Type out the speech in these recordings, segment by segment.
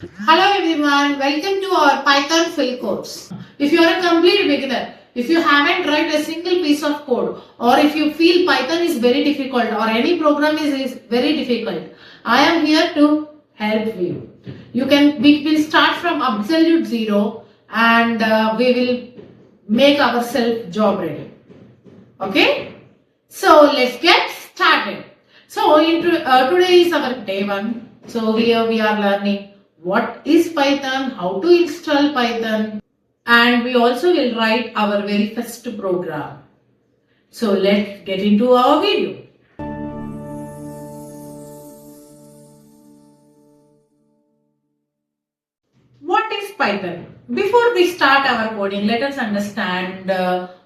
Hello everyone, welcome to our Python full course. If you are a complete beginner, if you haven't write a single piece of code, or if you feel Python is very difficult or any program is very difficult, I am here to help you. We will start from absolute zero and we will make ourselves job ready. Okay? So let's get started. Today is our day one. So here we are learning what is Python, how to install Python, and we also will write our very first program. So let's get into our video. What is Python? Before we start our coding, let us understand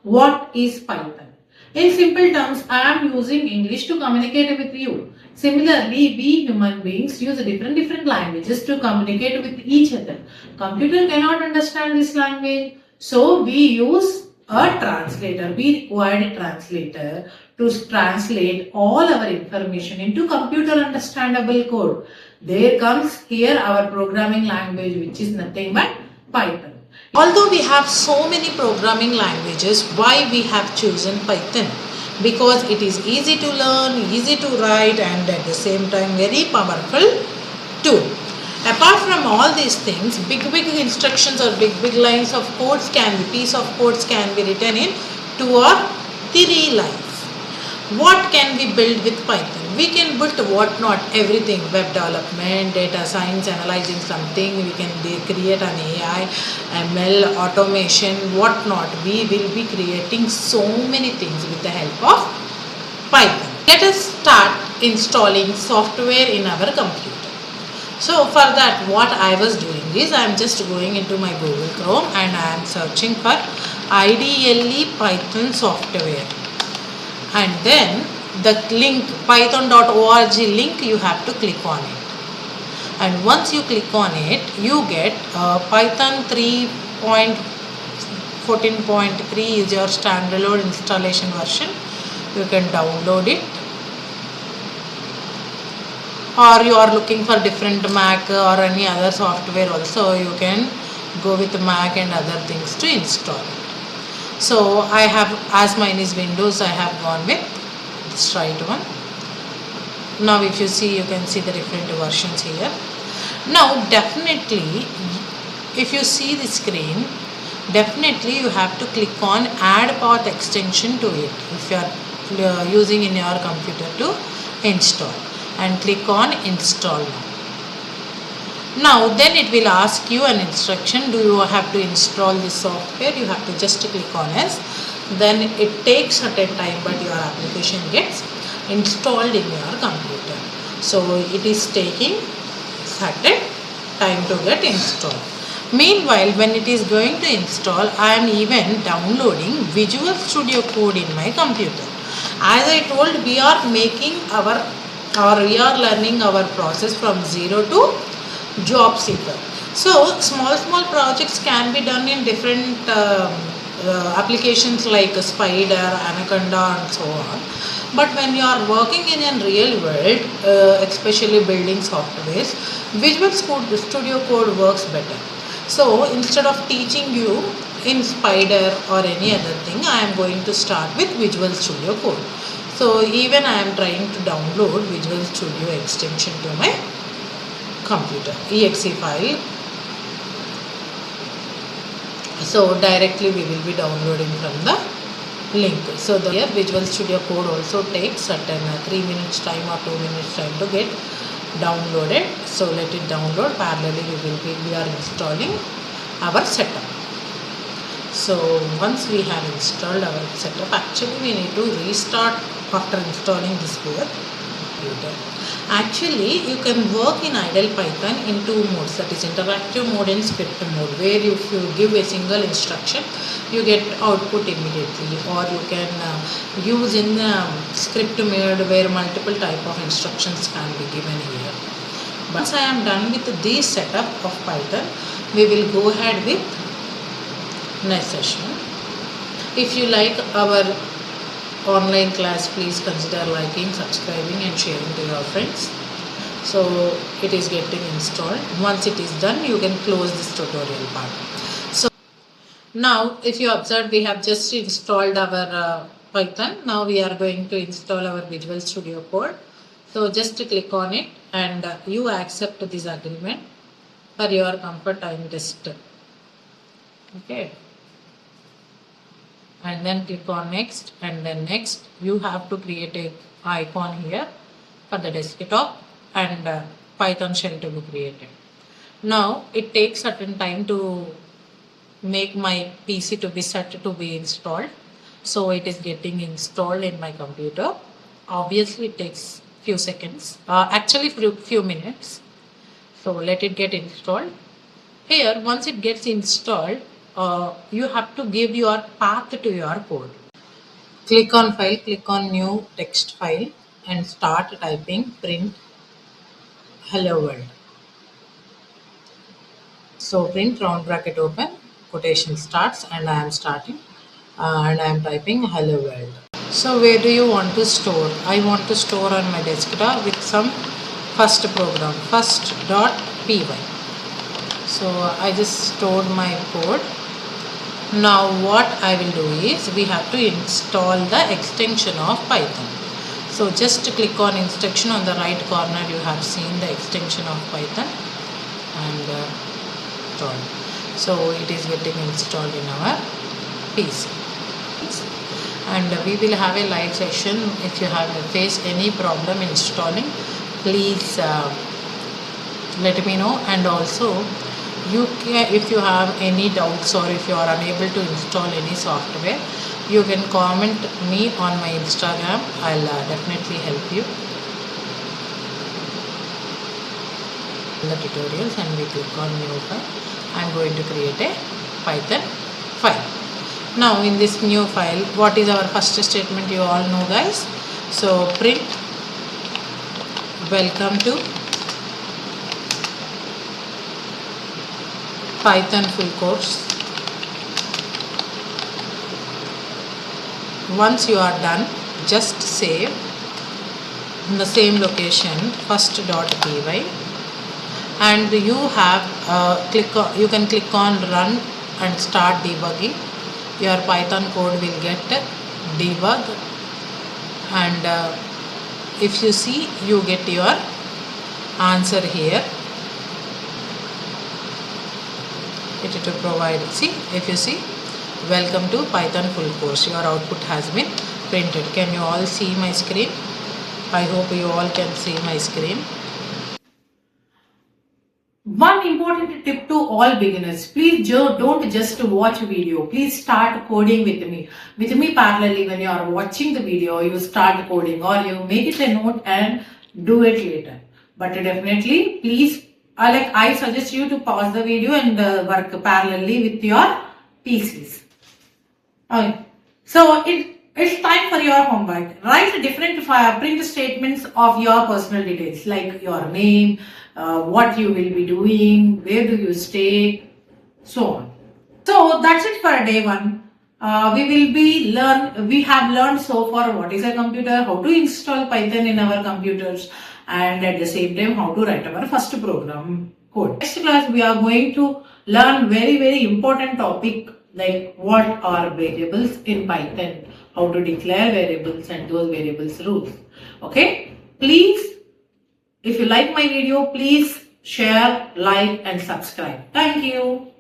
what is Python. In simple terms, I am using English to communicate with you. Similarly, we human beings use different languages to communicate with each other. Computer cannot understand this language, so we use a translator. We require a translator to translate all our information into computer understandable code. There comes here our programming language, which is nothing but Python. Although we have so many programming languages, why we have chosen Python? Because it is easy to learn, easy to write, and at the same time very powerful tool. Apart from all these things, big instructions or big lines of codes piece of codes can be written in 2 or 3 lines. What can we build with Python? We can build what not, everything, web development, data science, analyzing something, we can create an AI, ML, automation, what not. We will be creating so many things with the help of Python. Let us start installing software in our computer. So for that, what I was doing is I am just going into my Google Chrome and I am searching for IDLE Python software. And then the link python.org link, you have to click on it. And once you click on it, you get Python 3.14.3 is your standalone installation version. You can download it. Or you are looking for different Mac or any other software also, you can go with Mac and other things to install it. So I have, as mine is Windows, I have gone with this right one. Now if you see, you can see the different versions here. Now definitely, if you see the screen, definitely you have to click on add path extension to it if you are using in your computer to install, and click on install now. Now then it will ask you an instruction, do you have to install this software? You have to just click on yes. Then it takes certain time, but your application gets installed in your computer. So it is taking certain time to get installed. Meanwhile, when it is going to install, I am even downloading Visual Studio Code in my computer. As I told, we are making we are learning our process from zero to job seeker. So small projects can be done in different applications like Spider, Anaconda and so on. But when you are working in a real world, especially building softwares, Visual Studio Code works better. So instead of teaching you in Spider or any other thing, I am going to start with Visual Studio Code. So even I am trying to download Visual Studio extension to my computer, exe file. So directly we will be downloading from the link. So here Visual Studio Code also takes certain 3 minutes time or 2 minutes time to get downloaded. So let it download. Parallelly we are installing our setup. So once we have installed our setup, actually we need to restart after installing this computer. Actually, you can work in idle Python in 2 modes, that is interactive mode and script mode, where if you give a single instruction, you get output immediately, or you can use in script mode where multiple type of instructions can be given here. Once I am done with this setup of Python, we will go ahead with next session. If you like our online class, please consider liking, subscribing and sharing to your friends. So it is getting installed. Once it is done, you can close this tutorial part. So now if you observe, we have just installed our Python. Now we are going to install our Visual Studio Code. So just click on it and you accept this agreement for your comfort time test. Okay. And then click on next, and then next. You have to create a icon here for the desktop and Python shell to be created. Now it takes certain time to make my PC to be set to be installed. So it is getting installed in my computer. Obviously it takes few seconds, actually few minutes. So let it get installed. Here once it gets installed, you have to give your path to your code. Click on file, click on new text file and start typing print hello world. So print round bracket open, quotation starts, and I am starting and I am typing hello world. So where do you want to store? I want to store on my desktop with some first program, first.py. So I just stored my code. Now what I will do is we have to install the extension of Python. So just click on instruction on the right corner. You have seen the extension of Python and installed. So it is getting installed in our PC. And we will have a live session. If you have faced any problem installing, please let me know. And also you can, if you have any doubts or if you are unable to install any software, you can comment me on my Instagram. I'll definitely help you in the tutorials. And we click on new file. I'm going to create a Python file. Now in this new file, what is our first statement? You all know, guys. So print welcome to Python full course. Once you are done, just save in the same location first.py, and you have you can click on run and start debugging. Your Python code will get debug, and if you see, you get your answer here. It will provide, see, if you see, welcome to Python full course, your output has been printed. Can you all see my screen? I hope you all can see my screen. One important tip to all beginners, please don't just watch video, please start coding with me. With me parallelly, when you are watching the video, you start coding or you make it a note and do it later. But definitely, please, I suggest you to pause the video and work parallelly with your PCs. Okay. So it's time for your homework. Write different print statements of your personal details like your name, what you will be doing, where do you stay, so on. So that's it for day one. We have learned so far what is a computer, how to install Python in our computers, and at the same time how to write our first program code. Next class we are going to learn very important topic like what are variables in Python, how to declare variables and those variables rules. Okay, please, if you like my video, please share, like and subscribe. Thank you.